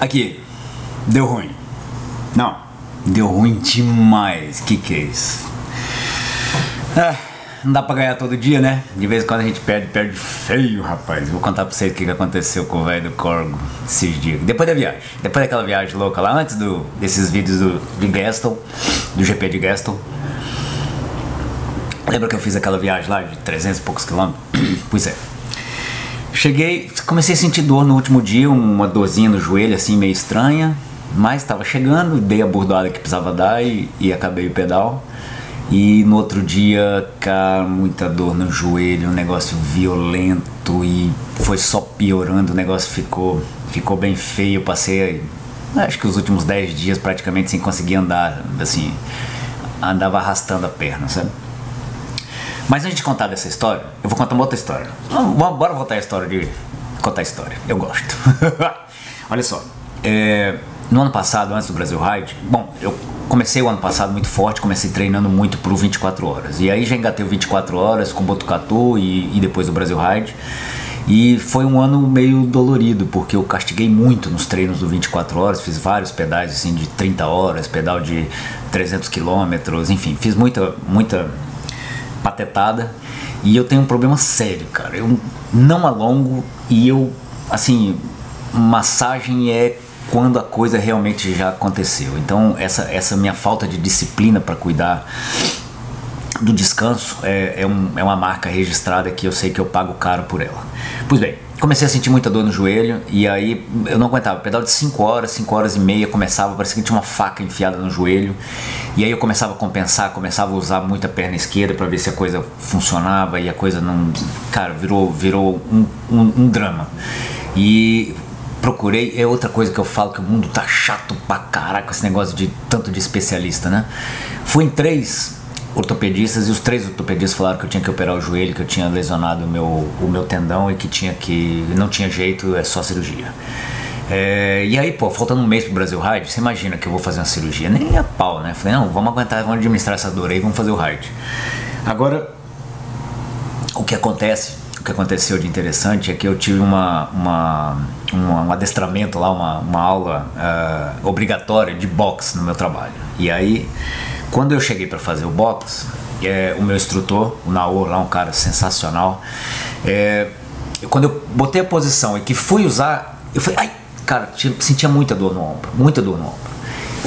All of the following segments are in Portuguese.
Aqui, deu ruim. Não, deu ruim demais. Que é isso? Não dá pra ganhar todo dia, né? De vez em quando a gente perde feio, rapaz. Vou contar pra vocês o que aconteceu com o velho do Corgo esses dias. Depois da viagem, depois daquela viagem louca lá, antes desses vídeos de Gaston, do GP de Gaston. Lembra que eu fiz aquela viagem lá de 300 e poucos quilômetros? Pois é. Cheguei, comecei a sentir dor no último dia, uma dorzinha no joelho assim meio estranha, mas estava chegando, dei a bordoada que precisava dar e acabei o pedal. E no outro dia, cara, muita dor no joelho, um negócio violento e foi só piorando, o negócio ficou bem feio. Eu passei, acho que os últimos 10 dias praticamente sem conseguir andar, assim, andava arrastando a perna, sabe? Mas antes de contar dessa história, eu vou contar uma outra história. Bora voltar a história de contar a história, eu gosto. Olha só, no ano passado, antes do Brasil Ride, bom, eu comecei o ano passado muito forte, comecei treinando muito pro 24 horas. E aí já engatei o 24 horas com Botucatu e depois do Brasil Ride. E foi um ano meio dolorido, porque eu castiguei muito nos treinos do 24 horas, fiz vários pedais assim de 30 horas, pedal de 300 quilômetros, enfim, fiz muita patetada. E eu tenho um problema sério, cara, eu não alongo e eu, assim, massagem é quando a coisa realmente já aconteceu. Então essa minha falta de disciplina para cuidar do descanso é uma marca registrada que eu sei que eu pago caro por ela. Pois bem, comecei a sentir muita dor no joelho e aí eu não aguentava. Pedal de 5 horas e meia começava, parecia que tinha uma faca enfiada no joelho. E aí eu começava a compensar, começava a usar muito a perna esquerda para ver se a coisa funcionava e a coisa não... Cara, virou um drama. E procurei, é outra coisa que eu falo, que o mundo tá chato pra caraca, esse negócio de tanto de especialista, né? Fui em 3 ortopedistas e os 3 ortopedistas falaram que eu tinha que operar o joelho, que eu tinha lesionado o meu tendão e que não tinha jeito, é só cirurgia. E aí, pô, faltando um mês pro Brasil Ride, você imagina que eu vou fazer uma cirurgia? Nem a pau, né? Falei, não, vamos aguentar, vamos administrar essa dor aí, vamos fazer o Ride. Agora, o que aconteceu de interessante é que eu tive um adestramento lá, uma aula obrigatória de boxe no meu trabalho. E aí, quando eu cheguei para fazer o boxe, o meu instrutor, o Naor, lá um cara sensacional, quando eu botei a posição e que fui usar, eu falei, ai, cara, sentia muita dor no ombro.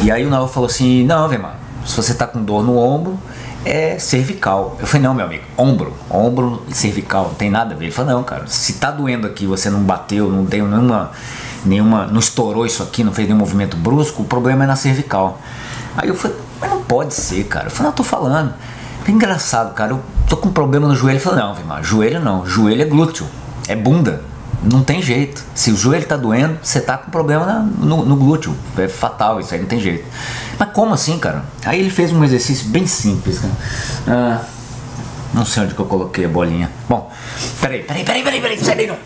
E aí o Naor falou assim, não, vem, mano, se você tá com dor no ombro, é cervical. Eu falei, não, meu amigo, ombro e cervical, não tem nada a ver. Ele falou, não, cara, se tá doendo aqui, você não bateu, não deu não estourou isso aqui, não fez nenhum movimento brusco, o problema é na cervical. Aí eu falei, mas não pode ser, cara. Eu falei, não, tô falando. É engraçado, cara, eu tô com um problema no joelho. Ele falou, não, Vimar, joelho não, joelho é glúteo, é bunda. Não tem jeito. Se o joelho tá doendo, você tá com problema no glúteo. É fatal, isso aí não tem jeito. Mas como assim, cara? Aí ele fez um exercício bem simples, cara. Não sei onde que eu coloquei a bolinha. Bom, peraí, sai daí não.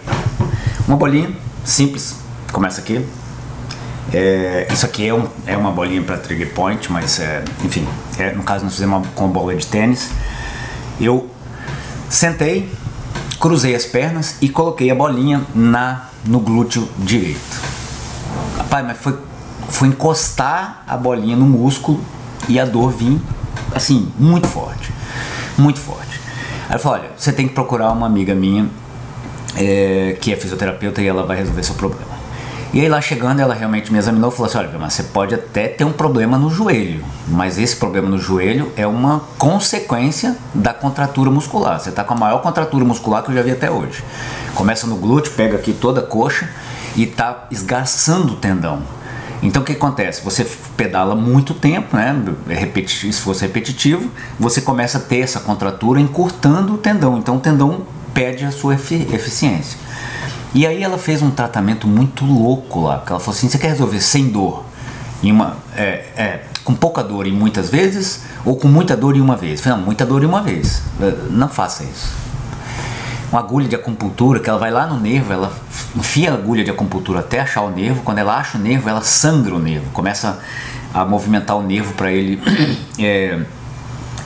Uma bolinha simples. Começa aqui. Isso aqui é uma bolinha para trigger point, mas enfim, no caso nós fizemos com uma bola de tênis. Eu sentei, cruzei as pernas e coloquei a bolinha no glúteo direito. Rapaz, mas foi encostar a bolinha no músculo e a dor vinha assim, muito forte. Aí eu falei, olha, você tem que procurar uma amiga minha que é fisioterapeuta e ela vai resolver seu problema. E aí lá chegando, ela realmente me examinou e falou assim, olha, mas você pode até ter um problema no joelho, mas esse problema no joelho é uma consequência da contratura muscular. Você está com a maior contratura muscular que eu já vi até hoje. Começa no glúteo, pega aqui toda a coxa e está esgarçando o tendão. Então o que acontece? Você pedala muito tempo, né? Se fosse repetitivo, você começa a ter essa contratura encurtando o tendão. Então o tendão perde a sua eficiência. E aí ela fez um tratamento muito louco lá, que ela falou assim, você quer resolver sem dor, com pouca dor e muitas vezes, ou com muita dor e uma vez? Eu falei, não, muita dor e uma vez, não faça isso. Uma agulha de acupuntura, que ela vai lá no nervo, ela enfia a agulha de acupuntura até achar o nervo, quando ela acha o nervo, ela sangra o nervo, começa a movimentar o nervo para ele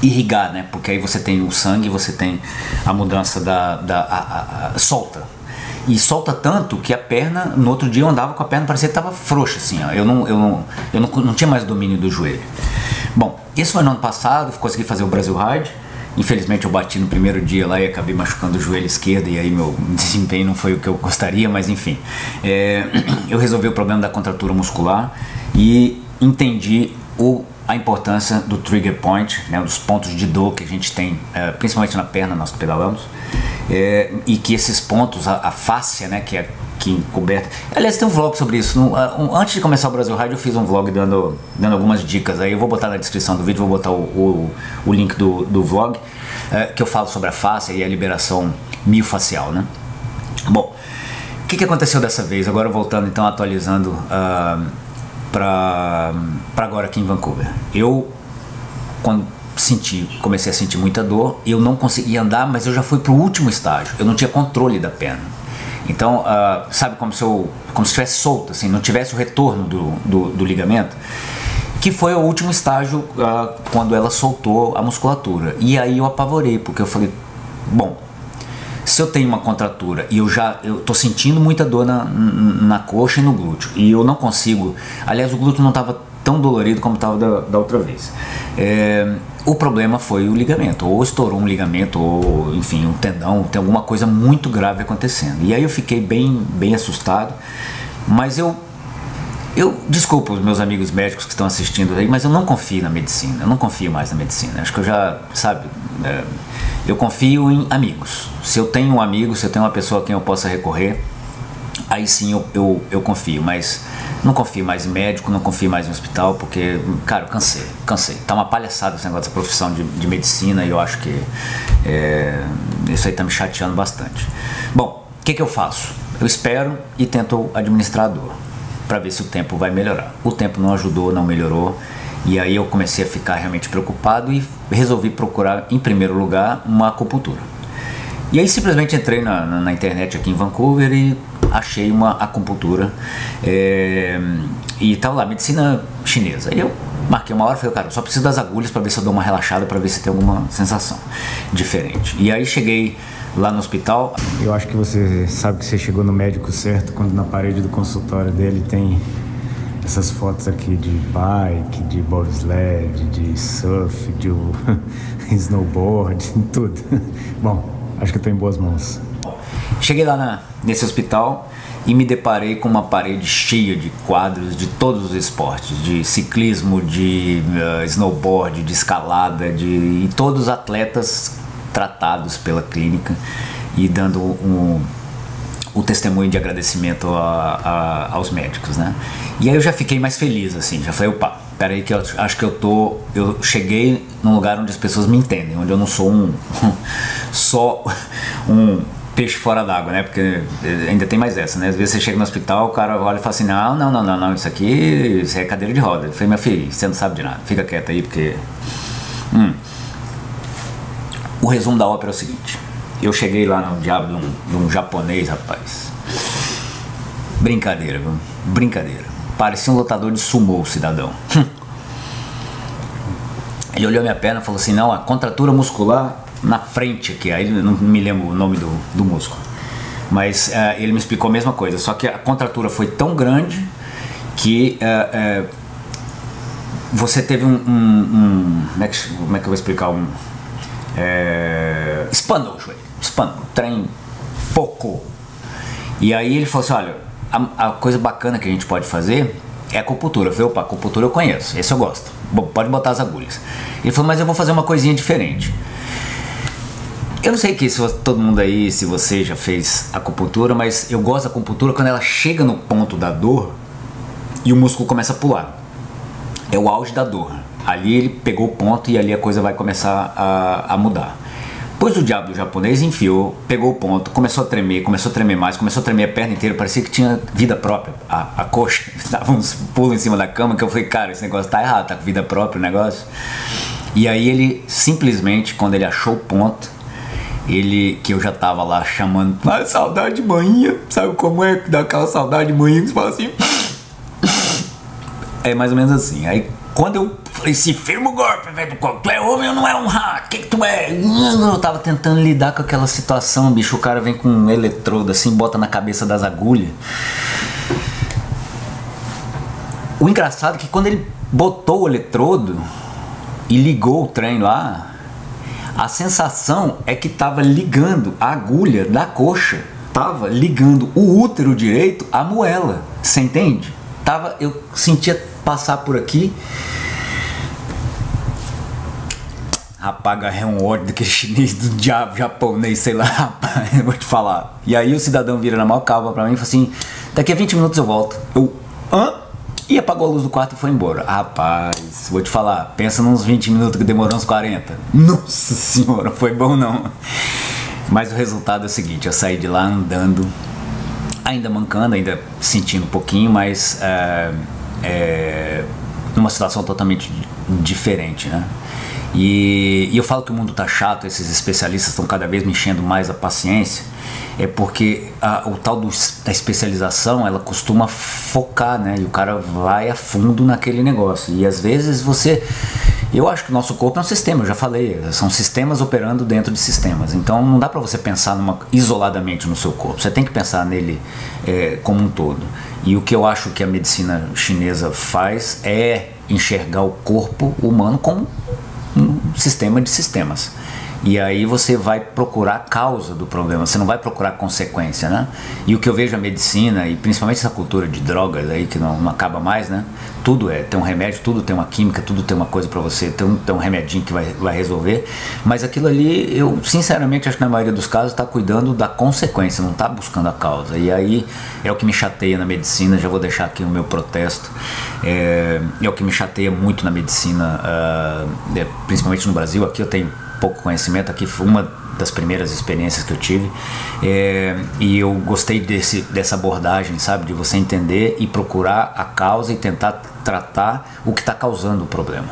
irrigar, né? Porque aí você tem o sangue, você tem a mudança solta. E solta tanto que a perna, no outro dia eu andava com a perna, parecia que estava frouxa, assim, ó. Eu não tinha mais domínio do joelho. Bom, isso foi no ano passado, consegui fazer o Brasil Ride. Infelizmente eu bati no primeiro dia lá e acabei machucando o joelho esquerdo, e aí meu desempenho não foi o que eu gostaria, mas enfim. Eu resolvi o problema da contratura muscular e entendi a importância do trigger point, né, dos pontos de dor que a gente tem, principalmente na perna, nós que pedalamos, e que esses pontos, a fáscia, né, que é encoberta. Aliás, tem um vlog sobre isso. Antes de começar o Brasil Ride, eu fiz um vlog dando algumas dicas. Aí eu vou botar na descrição do vídeo, vou botar o link do vlog, que eu falo sobre a fáscia e a liberação miofacial, né? Bom, o que aconteceu dessa vez? Agora voltando, então, atualizando para agora aqui em Vancouver. Eu, quando comecei a sentir muita dor, eu não conseguia andar, mas eu já fui para o último estágio. Eu não tinha controle da perna. Então, sabe, como se estivesse solto, assim, não tivesse o retorno do ligamento, que foi o último estágio quando ela soltou a musculatura. E aí eu apavorei, porque eu falei, bom, se eu tenho uma contratura e eu tô sentindo muita dor na coxa e no glúteo, e eu não consigo, aliás, o glúteo não estava tão dolorido como estava da outra vez. O problema foi o ligamento, ou estourou um ligamento, ou enfim, um tendão, tem alguma coisa muito grave acontecendo. E aí eu fiquei bem assustado, mas eu desculpa os meus amigos médicos que estão assistindo aí, mas eu não confio na medicina, eu não confio mais na medicina. Acho que eu já, sabe, eu confio em amigos. Se eu tenho um amigo, se eu tenho uma pessoa a quem eu possa recorrer, aí sim eu confio, mas não confio mais em médico, não confio mais em hospital, porque, cara, eu cansei. Tá uma palhaçada esse negócio da profissão de medicina, e eu acho que isso aí tá me chateando bastante. Bom, o que eu faço? Eu espero e tento administrar a dor, para ver se o tempo vai melhorar. O tempo não ajudou, não melhorou, e aí eu comecei a ficar realmente preocupado e resolvi procurar, em primeiro lugar, uma acupuntura. E aí simplesmente entrei na internet aqui em Vancouver e achei uma acupuntura, e estava lá, medicina chinesa. Aí eu marquei uma hora e falei, cara, eu só preciso das agulhas para ver se eu dou uma relaxada, para ver se tem alguma sensação diferente. E aí cheguei lá no hospital. Eu acho que você sabe que você chegou no médico certo quando na parede do consultório dele tem essas fotos aqui de bike, de bobsled, de surf, de snowboard, tudo. Bom, acho que eu tô em boas mãos. Cheguei lá nesse hospital e me deparei com uma parede cheia de quadros de todos os esportes, de ciclismo, de snowboard, de escalada, e todos os atletas tratados pela clínica e dando o testemunho de agradecimento aos médicos, né? E aí eu já fiquei mais feliz, assim, já falei, opa, peraí que eu acho que eu cheguei num lugar onde as pessoas me entendem, onde eu não sou só um peixe fora d'água, né? Porque ainda tem mais essa, né? Às vezes você chega no hospital, o cara olha e fala assim, não, isso é cadeira de roda. Eu falei, meu filho, você não sabe de nada, fica quieto aí, porque... O resumo da ópera é o seguinte, eu cheguei lá no diabo de um japonês, rapaz. Brincadeira, viu? Brincadeira. Parecia um lutador de sumô, o cidadão. Ele olhou minha perna e falou assim, não, a contratura muscular na frente aqui, aí não me lembro o nome do músculo, mas ele me explicou a mesma coisa, só que a contratura foi tão grande que você teve como é que eu vou explicar, espanou o joelho, o trem pocou. E aí ele falou assim, olha, a coisa bacana que a gente pode fazer é acupuntura. Eu falei, opa, acupuntura eu conheço, esse eu gosto, pode botar as agulhas. Ele falou, mas eu vou fazer uma coisinha diferente. Eu não sei se todo mundo aí, se você já fez acupuntura, mas eu gosto da acupuntura quando ela chega no ponto da dor e o músculo começa a pular. É o auge da dor. Ali ele pegou o ponto e ali a coisa vai começar a mudar. Pois o diabo do japonês enfiou, pegou o ponto, começou a tremer mais, começou a tremer a perna inteira, parecia que tinha vida própria, a coxa, dava uns pulos em cima da cama, que eu falei, cara, esse negócio tá errado, tá com vida própria o negócio. E aí ele simplesmente, quando ele achou o ponto, que eu já tava lá chamando, saudade de manhã, sabe como é que dá aquela saudade de manhã que você fala assim? É mais ou menos assim. Aí quando eu Falei, se firma o golpe, velho. Tu é homem ou não é um rato? O que tu é? Eu tava tentando lidar com aquela situação, bicho. O cara vem com um eletrodo assim, bota na cabeça das agulhas. O engraçado é que quando ele botou o eletrodo e ligou o trem lá, a sensação é que tava ligando a agulha da coxa, tava ligando o útero direito à moela. Você entende? Eu sentia passar por aqui. Rapaz, agarrei um ódio daquele chinês do diabo, japonês, sei lá, rapaz, eu vou te falar. E aí o cidadão vira na maior calma pra mim e fala assim, daqui a 20 minutos eu volto. Hã? E apagou a luz do quarto e foi embora. Rapaz, vou te falar, pensa nos 20 minutos que demorou uns 40. Nossa senhora, foi bom não. Mas o resultado é o seguinte, eu saí de lá andando, ainda mancando, ainda sentindo um pouquinho, mas numa situação totalmente diferente, né? E eu falo que o mundo tá chato, esses especialistas estão cada vez me enchendo mais a paciência, é porque o tal da especialização, ela costuma focar, né? E o cara vai a fundo naquele negócio. E às vezes eu acho que o nosso corpo é um sistema, eu já falei, são sistemas operando dentro de sistemas. Então não dá para você pensar isoladamente no seu corpo, você tem que pensar nele como um todo. E o que eu acho que a medicina chinesa faz é enxergar o corpo humano como um sistema de sistemas. E aí você vai procurar a causa do problema, você não vai procurar consequência, né? E o que eu vejo a medicina, e principalmente essa cultura de drogas aí que não acaba mais, né? Tudo tem um remédio, tudo tem uma química, tudo tem uma coisa pra você, tem um remedinho que vai resolver. Mas aquilo ali, eu sinceramente acho que na maioria dos casos está cuidando da consequência, não está buscando a causa. E aí é o que me chateia na medicina, já vou deixar aqui o meu protesto. É o que me chateia muito na medicina, principalmente no Brasil. Aqui eu tenho pouco conhecimento, aqui foi uma das primeiras experiências que eu tive, e eu gostei dessa abordagem, sabe, de você entender e procurar a causa e tentar tratar o que está causando o problema.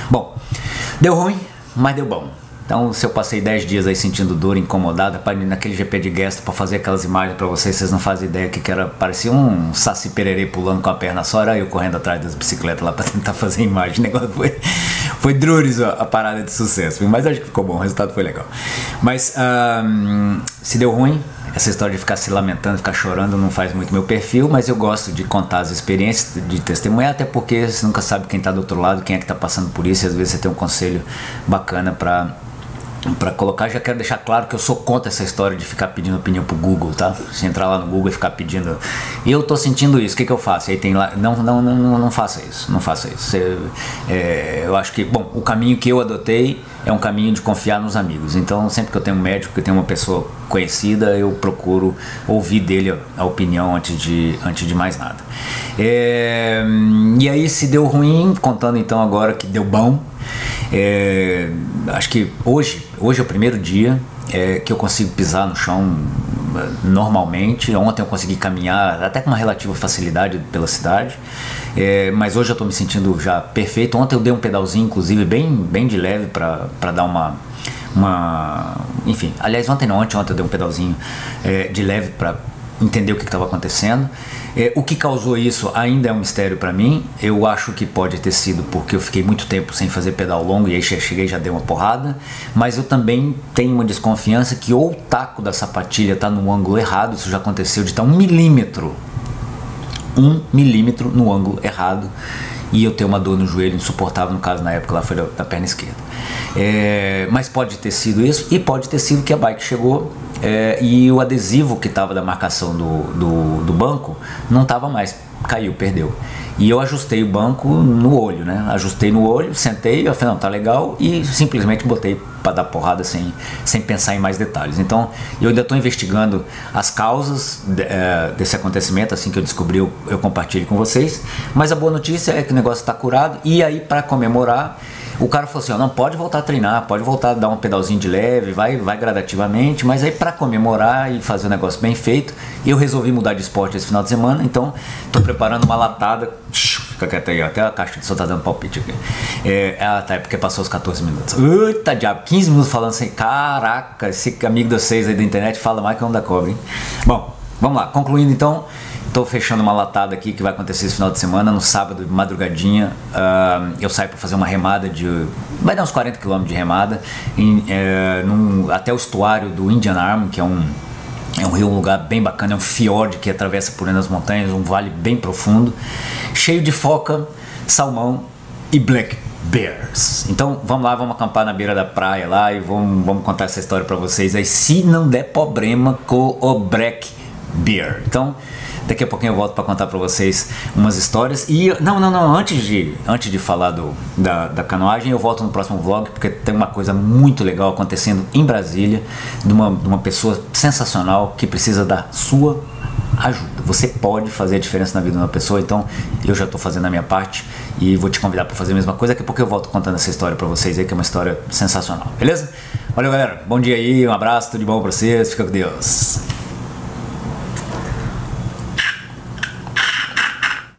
Bom, deu ruim, mas deu bom. Então, se eu passei 10 dias aí sentindo dor, incomodada, para ir naquele GP de Guest para fazer aquelas imagens para vocês não fazem ideia que era, parecia um saci pererê pulando com a perna só, era eu correndo atrás das bicicletas lá para tentar fazer imagem. O negócio foi drures a parada de sucesso, mas acho que ficou bom, o resultado foi legal. Mas se deu ruim, essa história de ficar se lamentando, ficar chorando não faz muito meu perfil, mas eu gosto de contar as experiências, de testemunhar, até porque você nunca sabe quem está do outro lado, quem é que está passando por isso, e às vezes você tem um conselho bacana para colocar. Já quero deixar claro que eu sou contra essa história de ficar pedindo opinião pro Google, tá? Se entrar lá no Google e ficar pedindo, eu tô sentindo isso, o que eu faço? Aí tem lá, não faça isso, não faça isso. Eu acho que, bom, o caminho que eu adotei é um caminho de confiar nos amigos. Então, sempre que eu tenho um médico, que tem uma pessoa conhecida, eu procuro ouvir dele a opinião antes de mais nada. E aí, se deu ruim, contando então agora que deu bom, acho que hoje é o primeiro dia que eu consigo pisar no chão normalmente. Ontem eu consegui caminhar até com uma relativa facilidade pela cidade, mas hoje eu estou me sentindo já perfeito. Ontem eu dei um pedalzinho, inclusive bem de leve, para dar uma enfim, aliás ontem eu dei um pedalzinho de leve para entender o que estava acontecendo. O que causou isso ainda é um mistério para mim. Eu acho que pode ter sido porque eu fiquei muito tempo sem fazer pedal longo e aí cheguei e já dei uma porrada, mas eu também tenho uma desconfiança que ou o taco da sapatilha está no ângulo errado. Isso já aconteceu de estar 1 milímetro no ângulo errado e eu ter uma dor no joelho insuportável, no caso na época lá foi da perna esquerda. Mas pode ter sido isso, e pode ter sido que a bike chegou e o adesivo que estava da marcação do banco não estava mais, caiu, perdeu. E eu ajustei o banco no olho, né? Ajustei no olho, sentei, eu falei, não, tá legal, e simplesmente botei para dar porrada sem pensar em mais detalhes. Então, eu ainda estou investigando as causas desse acontecimento. Assim que eu descobri, eu compartilho com vocês. Mas a boa notícia é que o negócio está curado, e aí, para comemorar, o cara falou assim, ó, não, pode voltar a treinar, pode voltar a dar um pedalzinho de leve, vai gradativamente, mas aí para comemorar e fazer o negócio bem feito, eu resolvi mudar de esporte esse final de semana. Então estou preparando uma latada, fica quieto aí, até a caixa de som tá dando palpite aqui. Tá, é porque passou os 14 minutos. Eita diabo, 15 minutos falando assim, caraca, esse amigo de vocês aí da internet fala mais que um da cobra, hein? Bom, vamos lá, concluindo então tô fechando uma latada aqui que vai acontecer esse final de semana, no sábado, de madrugadinha. Eu saio para fazer uma remada vai dar uns 40 km de remada até o estuário do Indian Arm, que é um rio, um lugar bem bacana, é um fiord que atravessa por dentro das montanhas, um vale bem profundo, cheio de foca, salmão e black bears. Então vamos lá, vamos acampar na beira da praia lá e vamos contar essa história para vocês aí, se não der problema com o black bear. Então daqui a pouquinho eu volto para contar para vocês umas histórias. E não, antes de falar da canoagem, eu volto no próximo vlog, porque tem uma coisa muito legal acontecendo em Brasília, de uma pessoa sensacional que precisa da sua ajuda. Você pode fazer a diferença na vida de uma pessoa, então eu já estou fazendo a minha parte e vou te convidar para fazer a mesma coisa. Daqui a pouco eu volto contando essa história para vocês aí, que é uma história sensacional, beleza? Valeu, galera, bom dia aí, um abraço, tudo de bom para vocês, fica com Deus.